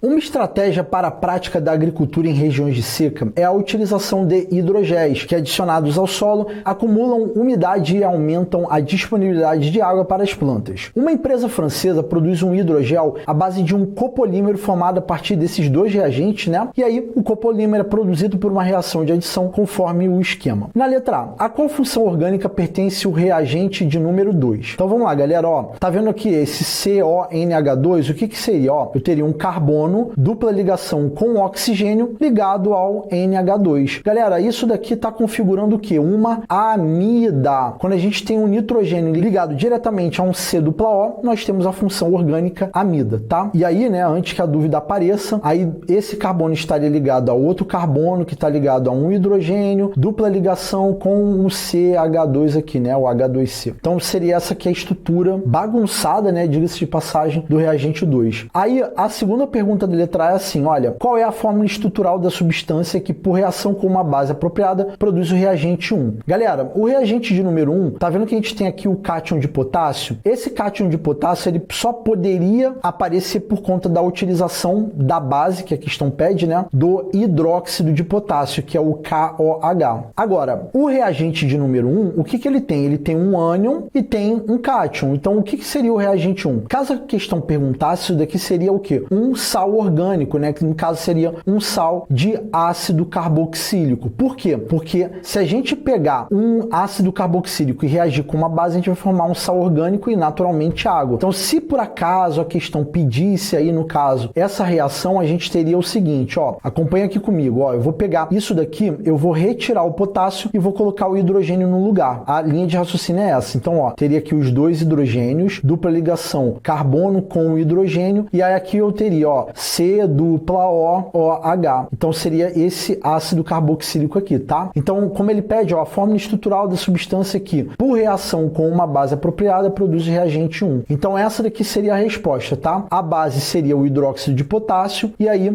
Uma estratégia para a prática da agricultura em regiões de seca é a utilização de hidrogéis, que adicionados ao solo acumulam umidade e aumentam a disponibilidade de água para as plantas. Uma empresa francesa produz um hidrogel à base de um copolímero formado a partir desses dois reagentes, né? E aí o copolímero é produzido por uma reação de adição conforme o esquema. Na letra A qual função orgânica pertence o reagente de número 2? Então vamos lá, galera, ó. Tá vendo aqui esse CONH2? O que seria? Ó, eu teria um carbono, dupla ligação com oxigênio ligado ao NH2. Galera, isso daqui está configurando o quê? Uma amida. Quando a gente tem um nitrogênio ligado diretamente a um C dupla O, nós temos a função orgânica amida, tá? E aí, né, antes que a dúvida apareça, aí esse carbono estaria ligado a outro carbono que está ligado a um hidrogênio, dupla ligação com o CH2 aqui, né, o H2C. Então seria essa aqui a estrutura bagunçada, né, diga-se de passagem, do reagente 2. Aí a segunda pergunta da letra A é assim, olha, qual é a fórmula estrutural da substância que, por reação com uma base apropriada, produz o reagente 1? Galera, o reagente de número 1, tá vendo que a gente tem aqui o cátion de potássio? Esse cátion de potássio, ele só poderia aparecer por conta da utilização da base, que a questão pede, né, do hidróxido de potássio, que é o KOH. Agora, o reagente de número 1, o que ele tem? Ele tem um ânion e tem um cátion. Então, o que seria o reagente 1? Caso a questão perguntasse, isso daqui seria o quê? Um sal orgânico, né? Que no caso seria um sal de ácido carboxílico. Por quê? Porque se a gente pegar um ácido carboxílico e reagir com uma base, a gente vai formar um sal orgânico e naturalmente água. Então, se por acaso a questão pedisse aí, no caso, essa reação, a gente teria o seguinte, ó, acompanha aqui comigo, ó, eu vou pegar isso daqui, eu vou retirar o potássio e vou colocar o hidrogênio no lugar. A linha de raciocínio é essa. Então, ó, teria aqui os dois hidrogênios, dupla ligação carbono com o hidrogênio, e aí aqui eu teria, ó, C dupla O, OH. Então seria esse ácido carboxílico aqui, tá? Então, como ele pede, ó, a fórmula estrutural da substância aqui, por reação com uma base apropriada, produz o reagente 1. Então essa daqui seria a resposta, tá? A base seria o hidróxido de potássio, e aí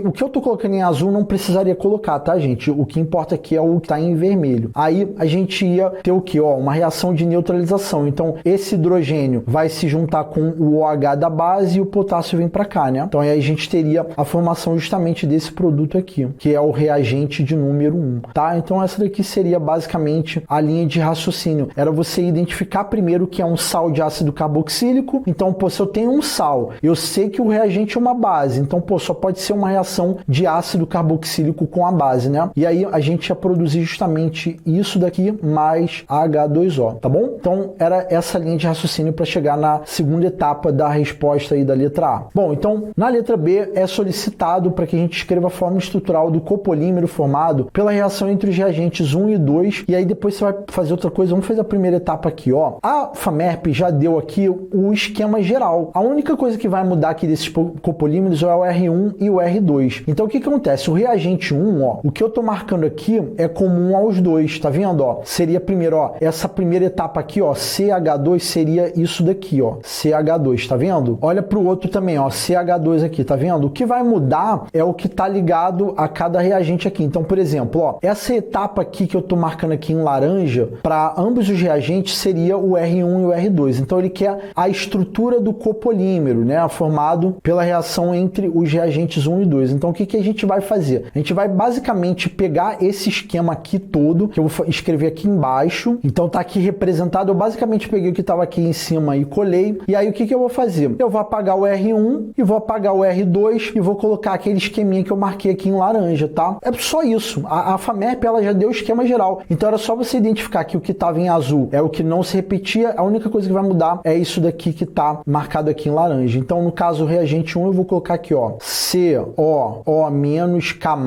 o que eu tô colocando em azul não precisaria colocar, tá, gente? O que importa aqui é o que tá em vermelho. Aí a gente ia ter o que? Ó, uma reação de neutralização. Então esse hidrogênio vai se juntar com o OH da base e o potássio vem para cá, né? Então aí a gente teria a formação justamente desse produto aqui, que é o reagente de número 1, tá? Então essa daqui seria basicamente a linha de raciocínio. Era você identificar primeiro que é um sal de ácido carboxílico. Então, pô, se eu tenho um sal, eu sei que o reagente é uma base. Então, pô, só pode ser uma reação de ácido carboxílico com a base, né? E aí a gente ia produzir justamente isso daqui mais H2O, tá bom? Então, era essa linha de raciocínio para chegar na segunda etapa da resposta aí da letra A. Bom, então, na letra B é solicitado para que a gente escreva a fórmula estrutural do copolímero formado pela reação entre os reagentes 1 e 2, e aí depois você vai fazer outra coisa. Vamos fazer a primeira etapa aqui, ó. A FAMERP já deu aqui o esquema geral. A única coisa que vai mudar aqui desses copolímeros é o R1 e o R2. Então, o que acontece? O reagente 1, ó, o que eu tô marcando aqui é comum aos dois, tá vendo, ó? Seria primeiro, ó, essa primeira etapa aqui, ó, CH2 seria isso daqui, ó, CH2, tá vendo? Olha pro outro também, ó, CH2 aqui, tá vendo? O que vai mudar é o que tá ligado a cada reagente aqui. Então, por exemplo, ó, essa etapa aqui que eu tô marcando aqui em laranja, para ambos os reagentes seria o R1 e o R2. Então, ele quer a estrutura do copolímero, né, formado pela reação entre os reagentes 1 e 2. Então, o que a gente vai fazer? A gente vai basicamente pegar esse esquema aqui todo, que eu vou escrever aqui embaixo. Então, tá aqui representado. Eu basicamente peguei o que estava aqui em cima e colei. E aí, o que eu vou fazer? Eu vou apagar o R1 e vou apagar o R2 e vou colocar aquele esqueminha que eu marquei aqui em laranja, tá? É só isso. A FAMERP, ela já deu o esquema geral. Então, era só você identificar que o que estava em azul é o que não se repetia. A única coisa que vai mudar é isso daqui que tá marcado aqui em laranja. Então, no caso, o reagente 1, eu vou colocar aqui, ó, CO menos K+,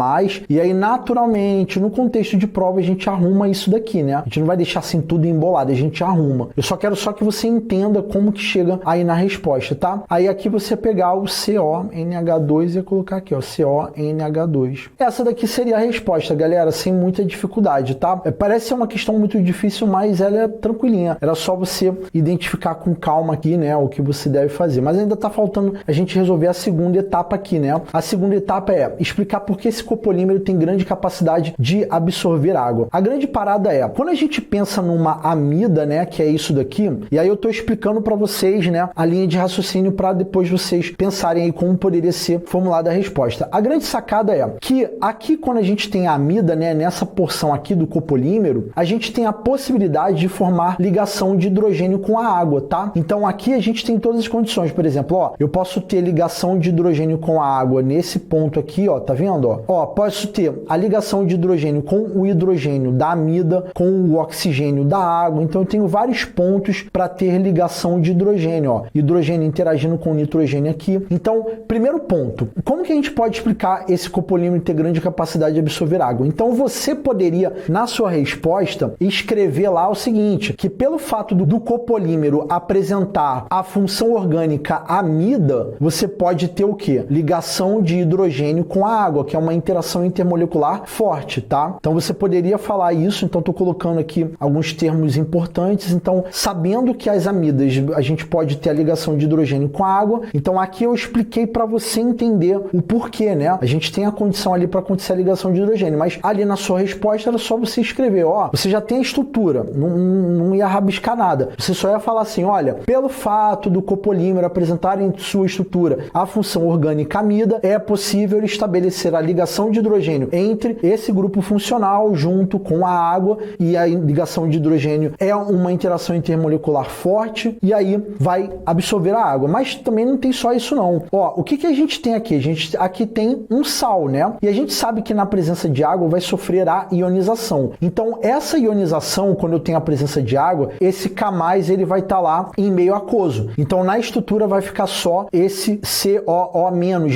e aí, naturalmente, no contexto de prova, a gente arruma isso daqui, né? A gente não vai deixar assim tudo embolado, a gente arruma. Eu só quero que você entenda como que chega aí na resposta, tá? Aí aqui você pegar o CONH2 e colocar aqui, ó, CONH2. Essa daqui seria a resposta, galera, sem muita dificuldade, tá? Parece ser uma questão muito difícil, mas ela é tranquilinha. Era só você identificar com calma aqui, né, o que você deve fazer. Mas ainda tá faltando a gente resolver a segunda etapa aqui, né? né? A segunda etapa é explicar por que esse copolímero tem grande capacidade de absorver água. A grande parada é, quando a gente pensa numa amida, né, que é isso daqui, e aí eu tô explicando para vocês, né, a linha de raciocínio para depois vocês pensarem aí como poderia ser formulada a resposta. A grande sacada é que aqui, quando a gente tem a amida, né, nessa porção aqui do copolímero, a gente tem a possibilidade de formar ligação de hidrogênio com a água, tá? Então aqui a gente tem todas as condições. Por exemplo, ó, eu posso ter ligação de hidrogênio com a água nesse ponto aqui, ó, tá vendo, ó? Ó, posso ter a ligação de hidrogênio com o hidrogênio da amida, com o oxigênio da água. Então eu tenho vários pontos para ter ligação de hidrogênio, ó. Hidrogênio interagindo com nitrogênio aqui. Então, primeiro ponto, como que a gente pode explicar esse copolímero ter grande capacidade de absorver água? Então você poderia, na sua resposta, escrever lá o seguinte, que pelo fato do copolímero apresentar a função orgânica amida, você pode ter o quê? Ligação de hidrogênio com a água, que é uma interação intermolecular forte, tá? Então você poderia falar isso, então estou colocando aqui alguns termos importantes. Então, sabendo que as amidas, a gente pode ter a ligação de hidrogênio com a água, então aqui eu expliquei para você entender o porquê, né? A gente tem a condição ali para acontecer a ligação de hidrogênio, mas ali na sua resposta era só você escrever, ó, você já tem a estrutura, não ia rabiscar nada. Você só ia falar assim, olha, pelo fato do copolímero apresentar em sua estrutura a função orgânica amida, é possível estabelecer a ligação de hidrogênio entre esse grupo funcional junto com a água, e a ligação de hidrogênio é uma interação intermolecular forte, e aí vai absorver a água. Mas também não tem só isso não. Ó, o que a gente tem aqui? A gente aqui tem um sal, né? E a gente sabe que na presença de água vai sofrer a ionização. Então, essa ionização, quando eu tenho a presença de água, esse K+, ele vai estar lá em meio aquoso. Então, na estrutura vai ficar só esse COO-,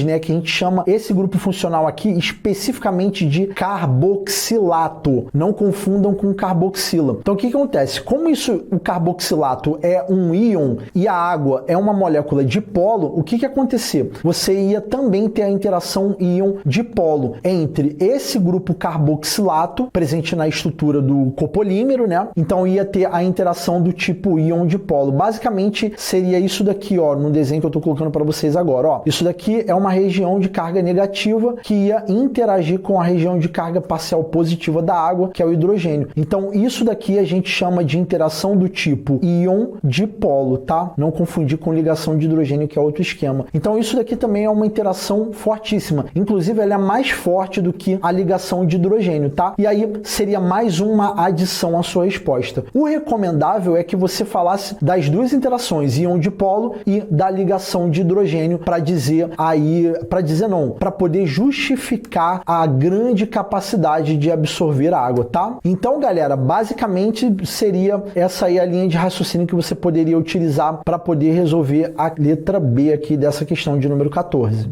né? Que a gente chama esse grupo funcional aqui especificamente de carboxilato. Não confundam com carboxila. Então, o que acontece? Como o carboxilato é um íon e a água é uma molécula dipolo, o que ia acontecer? Você ia também ter a interação íon-dipolo entre esse grupo carboxilato, presente na estrutura do copolímero, né? Então, ia ter a interação do tipo íon-dipolo. Basicamente, seria isso daqui, ó, no desenho que eu estou colocando para vocês agora, ó. Isso daqui é uma região de carga negativa que ia interagir com a região de carga parcial positiva da água, que é o hidrogênio. Então, isso daqui a gente chama de interação do tipo íon-dipolo, tá? Não confundir com ligação de hidrogênio, que é outro esquema. Então, isso daqui também é uma interação fortíssima. Inclusive, ela é mais forte do que a ligação de hidrogênio, tá? E aí, seria mais uma adição à sua resposta. O recomendável é que você falasse das duas interações, íon-dipolo e da ligação de hidrogênio, para poder justificar a grande capacidade de absorver a água, tá? Então, galera, basicamente seria essa aí a linha de raciocínio que você poderia utilizar para poder resolver a letra B aqui dessa questão de número 14.